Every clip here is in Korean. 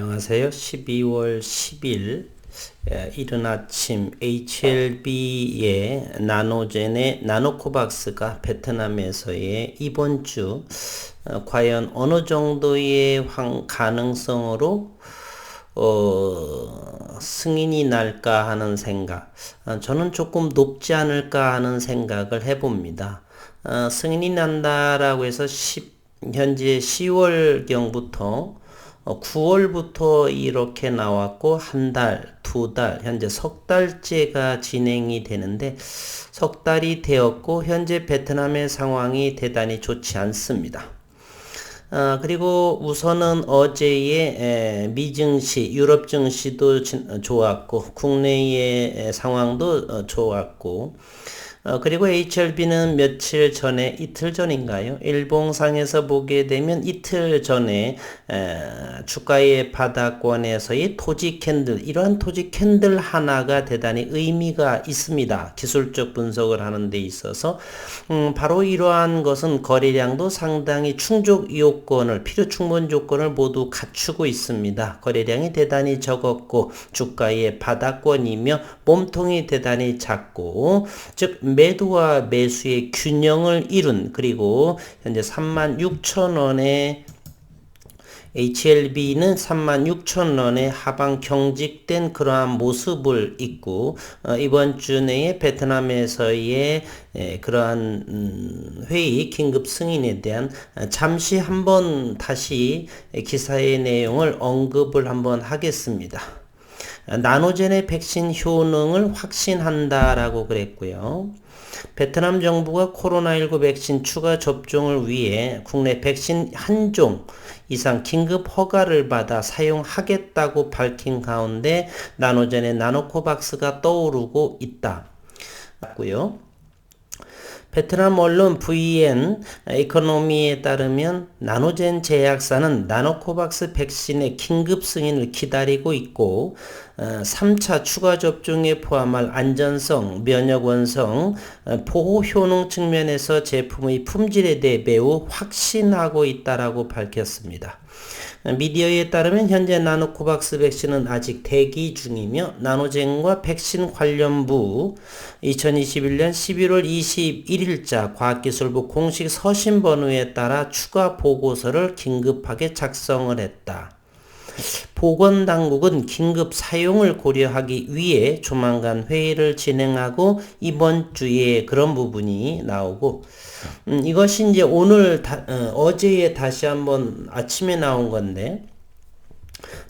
안녕하세요. 12월 10일 이른 아침 HLB의 나노젠의 나노코박스가 베트남에서의 이번 주 과연 어느 정도의 가능성으로 승인이 날까 하는 생각, 저는 조금 높지 않을까 하는 생각을 해봅니다. 승인이 난다라고 해서 현재 10월경부터 9월부터 이렇게 나왔고 한 달, 두 달, 현재 석 달째가 진행이 되는데 석 달이 되었고 현재 베트남의 상황이 대단히 좋지 않습니다. 그리고 우선은 어제의 미 증시, 유럽 증시도 좋았고 국내의 상황도 좋았고 그리고 HLB는 며칠 전에, 이틀 전인가요? 일봉상에서 보게 되면 이틀 전에 주가의 바닥권에서의 토지 캔들, 이러한 토지 캔들 하나가 대단히 의미가 있습니다. 기술적 분석을 하는 데 있어서 바로 이러한 것은 거래량도 상당히 충족 요건을, 필요 충분 조건을 모두 갖추고 있습니다. 거래량이 대단히 적었고 주가의 바닥권이며 몸통이 대단히 작고, 즉 매도와 매수의 균형을 이룬, 그리고 현재 36,000원에 HLB는 36,000원에 하방 경직된 그러한 모습을 있고, 이번 주 내에 베트남에서의 그러한 회의 긴급 승인에 대한 잠시 한번 다시 기사의 내용을 언급을 한번 하겠습니다. 나노젠의 백신 효능을 확신한다라고 그랬고요. 베트남 정부가 코로나19 백신 추가 접종을 위해 국내 백신 한 종 이상 긴급 허가를 받아 사용하겠다고 밝힌 가운데 나노젠의 나노코박스가 떠오르고 있다. 고요. 베트남 언론 VN 에코노미에 따르면 나노젠 제약사는 나노코박스 백신의 긴급 승인을 기다리고 있고 3차 추가 접종에 포함할 안전성, 면역 원성, 보호 효능 측면에서 제품의 품질에 대해 매우 확신하고 있다라고 밝혔습니다. 미디어에 따르면 현재 나노코박스 백신은 아직 대기 중이며 나노젠과 백신 관련부 2021년 11월 21일자 과학기술부 공식 서신 번호에 따라 추가 보고서를 긴급하게 작성을 했다. 보건당국은 긴급 사용을 고려하기 위해 조만간 회의를 진행하고 이번 주에 그런 부분이 나오고, 이것이 이제 어제에 다시 한번 아침에 나온 건데,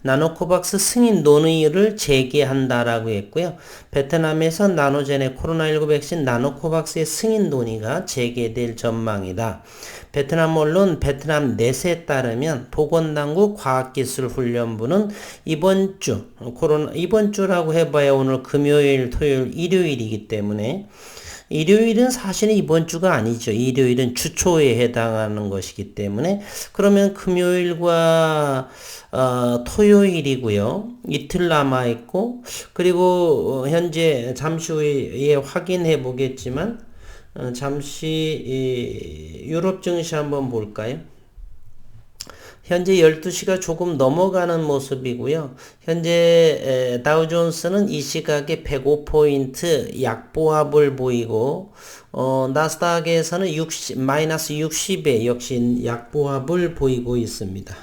나노코박스 승인 논의를 재개한다라고 했고요. 베트남에서 나노젠의 코로나19 백신 나노코박스의 승인 논의가 재개될 전망이다. 베트남 언론 베트남 넷에 따르면 보건당국 과학기술훈련부는 이번 주라고 해봐야 오늘 금요일, 토요일, 일요일이기 때문에, 일요일은 사실은 이번 주가 아니죠. 일요일은 주초에 해당하는 것이기 때문에, 그러면 금요일과 토요일이고요. 이틀 남아있고, 그리고 현재 잠시 후에 확인해 보겠지만, 잠시 유럽 증시 한번 볼까요? 현재 12시가 조금 넘어가는 모습이고요. 현재 다우존스는 이 시각에 105포인트 약보합을 보이고, 나스닥에서는 마이너스 60에 역시 약보합을 보이고 있습니다.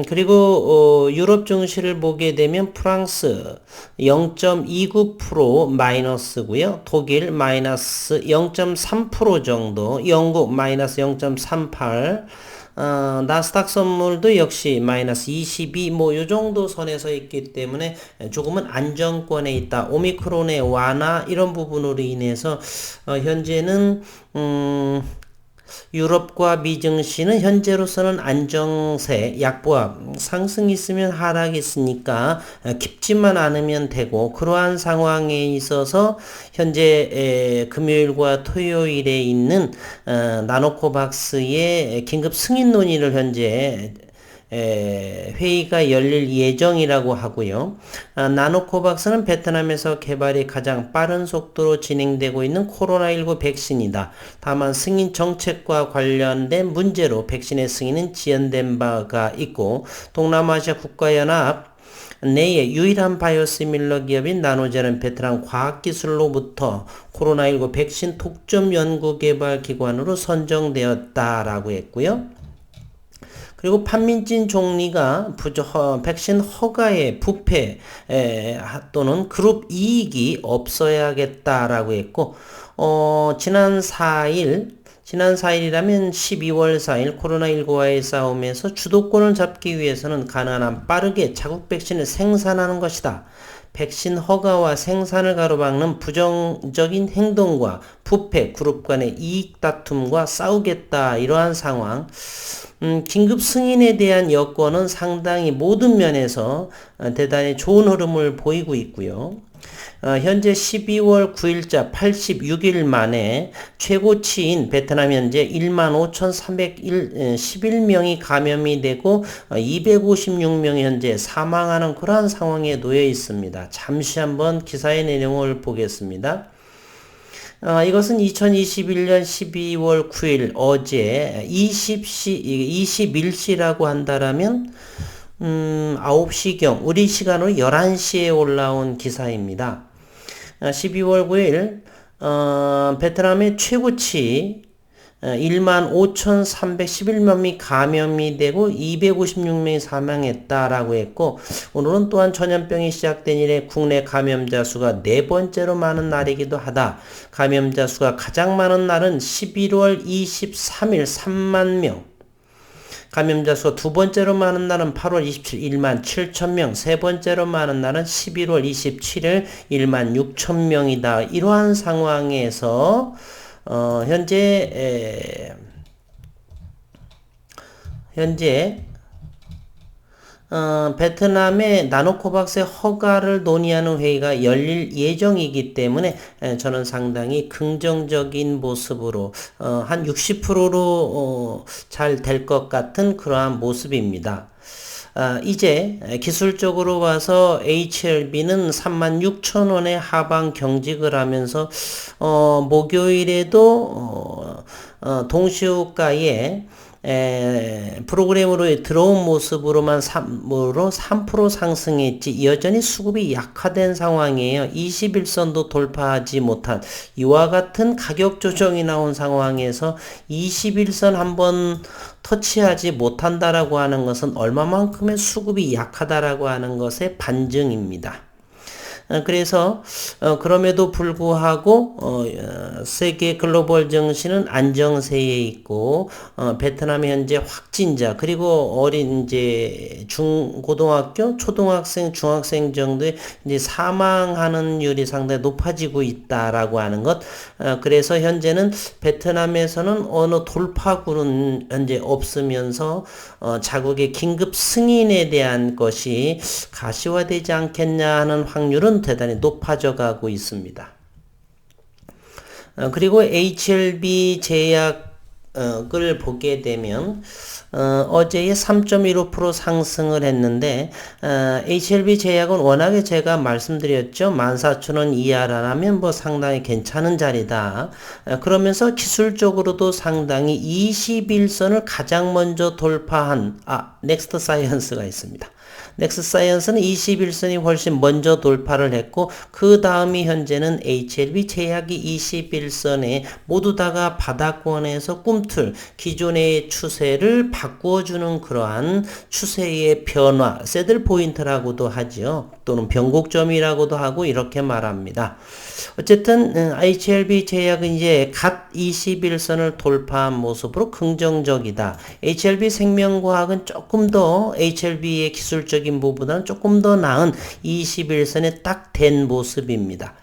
그리고 유럽 증시를 보게 되면 프랑스 0.29% 마이너스고요. 독일 마이너스 0.3% 정도, 영국 마이너스 0.38%, 나스닥 선물도 역시 마이너스 22, 요 정도 선에서 있기 때문에 조금은 안정권에 있다. 오미크론의 완화, 이런 부분으로 인해서 현재는 유럽과 미 증시는 현재로서는 안정세, 약보합, 상승이 있으면 하락이 있으니까 깊지만 않으면 되고, 그러한 상황에 있어서 현재 금요일과 토요일에 있는 나노코박스의 긴급 승인 논의를 현재 회의가 열릴 예정이라고 하고요. 나노코박스는 베트남에서 개발이 가장 빠른 속도로 진행되고 있는 코로나19 백신이다. 다만 승인 정책과 관련된 문제로 백신의 승인은 지연된 바가 있고 동남아시아 국가연합 내의 유일한 바이오시밀러 기업인 나노젤은 베트남 과학기술로부터 코로나19 백신 독점 연구개발기관으로 선정되었다라고 했고요. 그리고 판민진 총리가 백신 허가의 부패 또는 그룹 이익이 없어야겠다라고 했고 지난 4일이라면 12월 4일 코로나19와의 싸움에서 주도권을 잡기 위해서는 가능한 한 빠르게 자국 백신을 생산하는 것이다. 백신 허가와 생산을 가로막는 부정적인 행동과 부패, 그룹 간의 이익 다툼과 싸우겠다. 이러한 상황. 긴급 승인에 대한 여건은 상당히 모든 면에서 대단히 좋은 흐름을 보이고 있고요. 현재 12월 9일자 86일 만에 최고치인 베트남 현재 15,311명이 감염이 되고 256명이 현재 사망하는 그러한 상황에 놓여 있습니다. 잠시 한번 기사의 내용을 보겠습니다. 이것은 2021년 12월 9일 어제 21시라고 한다라면 9시경 우리 시간으로 11시에 올라온 기사입니다. 12월 9일 베트남의 최고치 15,311명이 감염이 되고 256명이 사망했다라고 했고 오늘은 또한 전염병이 시작된 이래 국내 감염자 수가 네 번째로 많은 날이기도 하다. 감염자 수가 가장 많은 날은 11월 23일 3만 명. 감염자 수가 두 번째로 많은 날은 8월 27일 1만 7천 명, 세 번째로 많은 날은 11월 27일 1만 6천 명이다. 이러한 상황에서 현재 베트남의 나노코박스의 허가를 논의하는 회의가 열릴 예정이기 때문에 저는 상당히 긍정적인 모습으로 한 60%로 잘 될 것 같은 그러한 모습입니다. 이제 기술적으로 봐서 HLB는 36,000원에 하방 경직을 하면서 목요일에도 동시호가에 프로그램으로 들어온 모습으로만 3% 상승했지 여전히 수급이 약화된 상황이에요. 21선도 돌파하지 못한 이와 같은 가격 조정이 나온 상황에서 21선 한번 터치하지 못한다라고 하는 것은 얼마만큼의 수급이 약하다라고 하는 것의 반증입니다. 그래서 그럼에도 불구하고 세계 글로벌 증시는 안정세에 있고 베트남 현재 확진자 그리고 어린 이제 중고등학교, 초등학생, 중학생 정도의 이제 사망하는 율이 상당히 높아지고 있다라고 하는 것. 그래서 현재는 베트남에서는 어느 돌파구는 현재 없으면서 자국의 긴급 승인에 대한 것이 가시화되지 않겠냐 하는 확률은 대단히 높아져 가고 있습니다. 그리고 HLB 제약을 보게 되면 어제에 3.15% 상승을 했는데 HLB 제약은 워낙에 제가 말씀드렸죠. 14,000원 이하라면 뭐 상당히 괜찮은 자리다. 그러면서 기술적으로도 상당히 21선을 가장 먼저 돌파한 넥스트 사이언스가 있습니다. 넥스사이언스는 21선이 훨씬 먼저 돌파를 했고 그 다음이 현재는 HLB 제약이 21선에 모두 다가 바닥권에서 꿈틀 기존의 추세를 바꾸어주는 그러한 추세의 변화 새들 포인트라고도 하죠. 또는 변곡점이라고도 하고 이렇게 말합니다. 어쨌든 HLB 제약은 이제 갓 21선을 돌파한 모습으로 긍정적이다. HLB 생명과학은 조금 더 HLB의 기술적인 부분보다는 조금 더 나은 21선에 딱 된 모습입니다.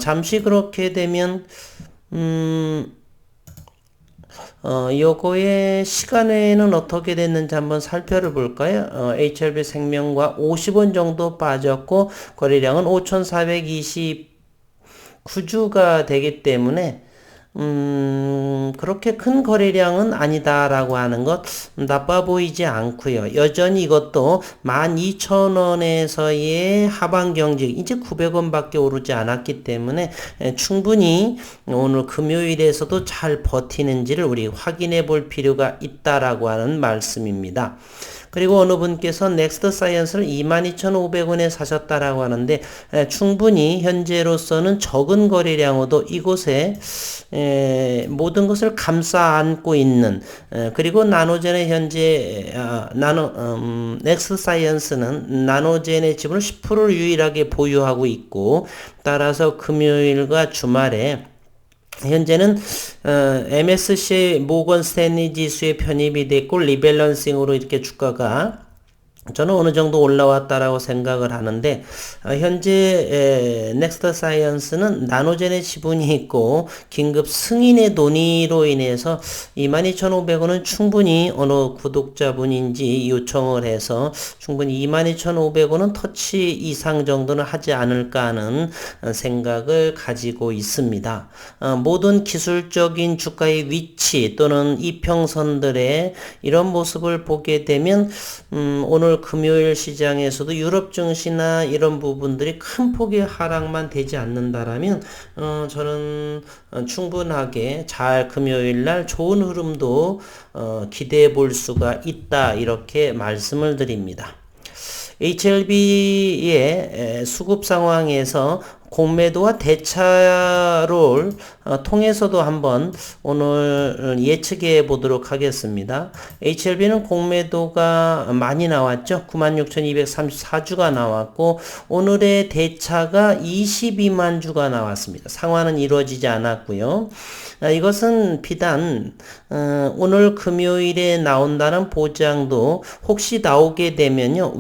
잠시 그렇게 되면 요거의 시간에는 어떻게 됐는지 한번 살펴볼까요? HLB 생명과 50원 정도 빠졌고 거래량은 5,429주가 되기 때문에 그렇게 큰 거래량은 아니다라고 하는 것 나빠 보이지 않고요. 여전히 이것도 12,000원에서의 하방 경직 이제 900원밖에 오르지 않았기 때문에 충분히 오늘 금요일에서도 잘 버티는지를 우리 확인해 볼 필요가 있다라고 하는 말씀입니다. 그리고 어느 분께서 넥스트 사이언스를 22,500원에 사셨다라고 하는데 충분히 현재로서는 적은 거래량으로도 이곳에 모든 것을 감싸 안고 있는 그리고 나노젠의 현재 넥스트 사이언스는 나노젠의 지분을 10%를 유일하게 보유하고 있고 따라서 금요일과 주말에 현재는 MSCI 모건 스탠리 지수에 편입이 됐고 리밸런싱으로 이렇게 주가가 저는 어느 정도 올라왔다라고 생각을 하는데 현재 넥스트 사이언스는 나노젠의 지분이 있고 긴급 승인의 논의로 인해서 22,500원은 충분히 어느 구독자분인지 요청을 해서 충분히 22,500원은 터치 이상 정도는 하지 않을까 하는 생각을 가지고 있습니다. 모든 기술적인 주가의 위치 또는 이평선들의 이런 모습을 보게 되면 오늘 금요일 시장에서도 유럽 증시나 이런 부분들이 큰 폭의 하락만 되지 않는다라면 저는 충분하게 잘 금요일 날 좋은 흐름도 기대해 볼 수가 있다 이렇게 말씀을 드립니다. HLB의 수급 상황에서 공매도와 대차를 통해서도 한번 오늘 예측해 보도록 하겠습니다. HLB는 공매도가 많이 나왔죠. 96,234주가 나왔고 오늘의 대차가 22만 주가 나왔습니다. 상환은 이루어지지 않았고요. 이것은 비단 오늘 금요일에 나온다는 보장도 혹시 나오게 되면요.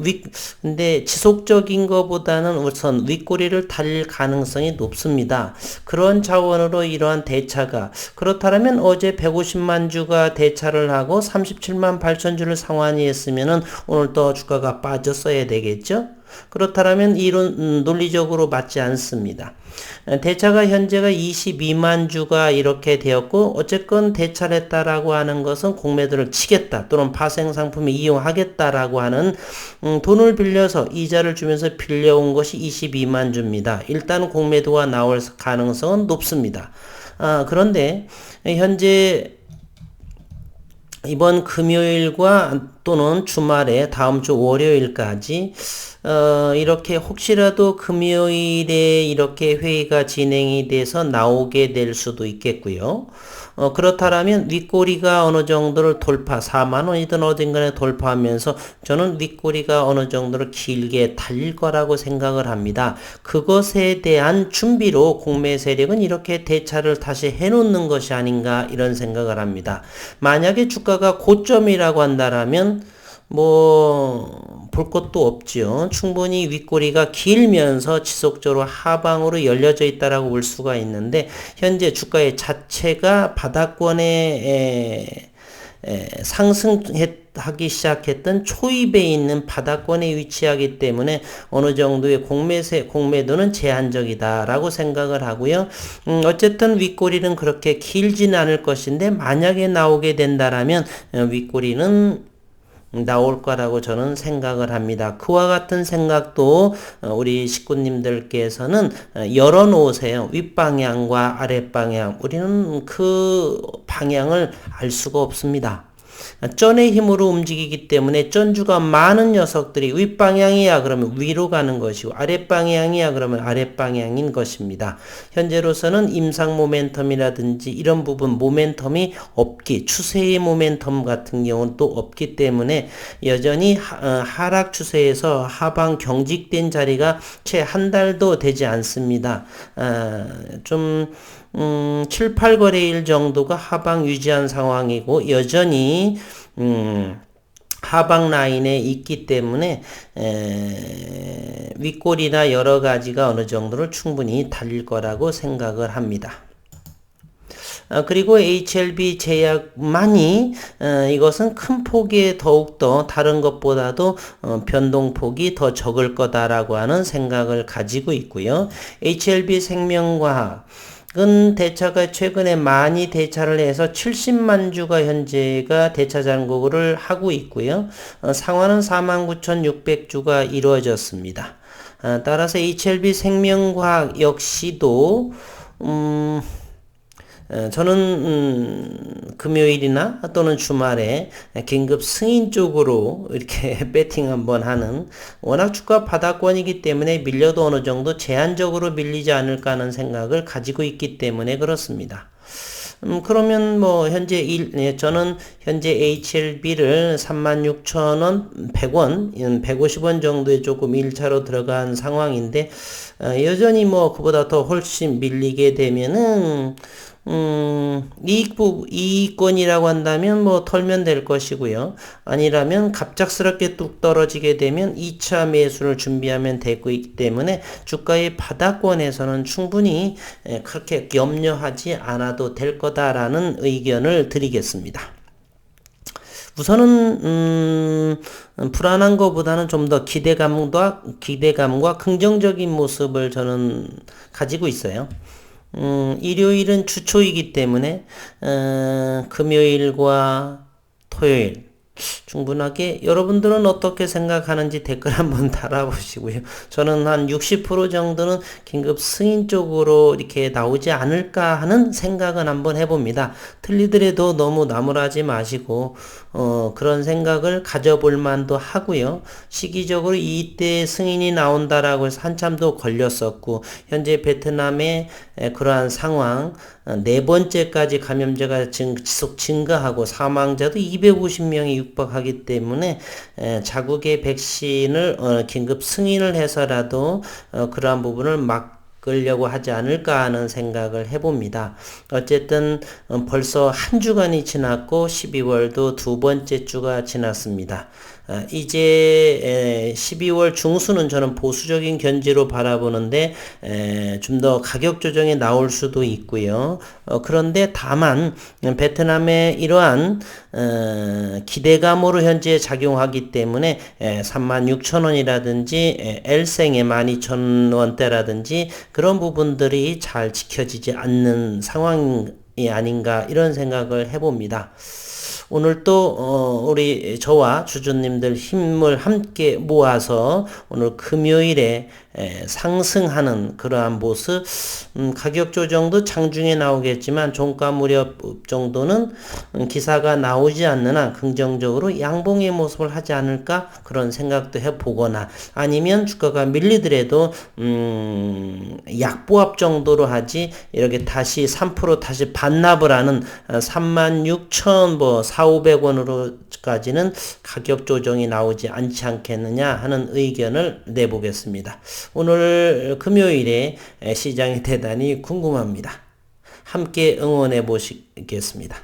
근데 지속적인 것보다는 우선 윗꼬리를 달릴 가능성이 높습니다. 그런 차원으로 이러한 대차가 그렇다면 어제 150만 주가 대차를 하고 37만 8천 주를 상환이 했으면은 오늘 또 주가가 빠졌어야 되겠죠? 그렇다면 이론 논리적으로 맞지 않습니다. 대차가 현재가 22만 주가 이렇게 되었고 어쨌건 대차를 했다라고 하는 것은 공매도를 치겠다 또는 파생상품을 이용하겠다라고 하는 돈을 빌려서 이자를 주면서 빌려온 것이 22만 주입니다. 일단 공매도가 나올 가능성은 높습니다. 그런데 현재 이번 금요일과 또는 주말에 다음 주 월요일까지 이렇게 혹시라도 금요일에 이렇게 회의가 진행이 돼서 나오게 될 수도 있겠고요. 그렇다면 윗꼬리가 어느 정도를 돌파 4만원이든 어딘가에 돌파하면서 저는 윗꼬리가 어느 정도를 길게 달릴 거라고 생각을 합니다. 그것에 대한 준비로 공매 세력은 이렇게 대차를 다시 해놓는 것이 아닌가 이런 생각을 합니다. 만약에 주가가 고점이라고 한다라면 볼 것도 없지요. 충분히 윗꼬리가 길면서 지속적으로 하방으로 열려져 있다라고 볼 수가 있는데 현재 주가의 자체가 바닥권에 상승하기 시작했던 초입에 있는 바닥권에 위치하기 때문에 어느 정도의 공매도는 제한적이다라고 생각을 하고요. 어쨌든 윗꼬리는 그렇게 길지는 않을 것인데 만약에 나오게 된다라면 윗꼬리는 나올 거라고 저는 생각을 합니다. 그와 같은 생각도 우리 식구님들께서는 열어놓으세요. 윗방향과 아랫방향. 우리는 그 방향을 알 수가 없습니다. 쩐의 힘으로 움직이기 때문에 쩐주가 많은 녀석들이 윗방향이야 그러면 위로 가는 것이고 아랫방향이야 그러면 아랫방향인 것입니다. 현재로서는 임상 모멘텀이라든지 이런 부분 모멘텀이 없기 추세의 모멘텀 같은 경우는 또 없기 때문에 여전히 하락 추세에서 하방 경직된 자리가 채 한 달도 되지 않습니다. 좀 7, 8거래일 정도가 하방 유지한 상황이고 여전히 하방 라인에 있기 때문에 윗골이나 여러 가지가 어느 정도를 충분히 달릴 거라고 생각을 합니다. 그리고 HLB 제약만이 이것은 큰 폭의 더욱더 다른 것보다도 변동폭이 더 적을 거다라고 하는 생각을 가지고 있고요. HLB 생명과학 대차가 최근에 많이 대차를 해서 70만 주가 현재가 대차 잔고를 하고 있고요. 상환은 49,600주가 이루어졌습니다. 따라서 HLB 생명과학 역시도 저는 금요일이나 또는 주말에 긴급 승인 쪽으로 이렇게 배팅 한번 하는, 워낙 주가 바닥권이기 때문에 밀려도 어느 정도 제한적으로 밀리지 않을까 하는 생각을 가지고 있기 때문에 그렇습니다. 그러면 뭐 저는 현재 HLB를 36,000원, 100원, 150원 정도에 조금 1차로 들어간 상황인데, 여전히 뭐 그보다 더 훨씬 밀리게 되면은 이익권이라고 한다면 뭐 털면 될 것이고요. 아니라면 갑작스럽게 뚝 떨어지게 되면 2차 매수를 준비하면 되기 때문에 주가의 바닥권에서는 충분히 그렇게 염려하지 않아도 될 거다라는 의견을 드리겠습니다. 우선은 불안한 것보다는 좀 더 기대감과 긍정적인 모습을 저는 가지고 있어요. 일요일은 주초이기 때문에 금요일과 토요일 충분하게, 여러분들은 어떻게 생각하는지 댓글 한번 달아보시고요. 저는 한 60% 정도는 긴급 승인 쪽으로 이렇게 나오지 않을까 하는 생각은 한번 해봅니다. 틀리더라도 너무 나무라지 마시고 그런 생각을 가져볼 만도 하고요. 시기적으로 이때 승인이 나온다라고 해서 한참 더 걸렸었고, 현재 베트남의 그러한 상황, 네 번째까지 감염자가 지속 증가하고 사망자도 250명이 육박하기 때문에 자국의 백신을 긴급 승인을 해서라도 그러한 부분을 막으려고 하지 않을까 하는 생각을 해봅니다. 어쨌든 벌써 한 주간이 지났고 12월도 두 번째 주가 지났습니다. 이제 12월 중순은 저는 보수적인 견지로 바라보는데 좀 더 가격 조정이 나올 수도 있고요. 그런데 다만 베트남의 이러한 기대감으로 현재 작용하기 때문에 36,000원이라든지 L생의 12,000원대라든지 그런 부분들이 잘 지켜지지 않는 상황이 아닌가, 이런 생각을 해봅니다. 오늘 또 우리 저와 주주님들 힘을 함께 모아서 오늘 금요일에 상승하는 그러한 모습, 가격 조정도 장중에 나오겠지만 종가 무렵 정도는 기사가 나오지 않는 한 긍정적으로 양봉의 모습을 하지 않을까, 그런 생각도 해보거나, 아니면 주가가 밀리더라도 약보합 정도로 하지 이렇게 다시 3% 다시 반납을 하는 36,000 뭐 4,500원으로까지는 가격 조정이 나오지 않지 않겠느냐 하는 의견을 내보겠습니다. 오늘 금요일에 시장이 대단히 궁금합니다. 함께 응원해 보시겠습니다.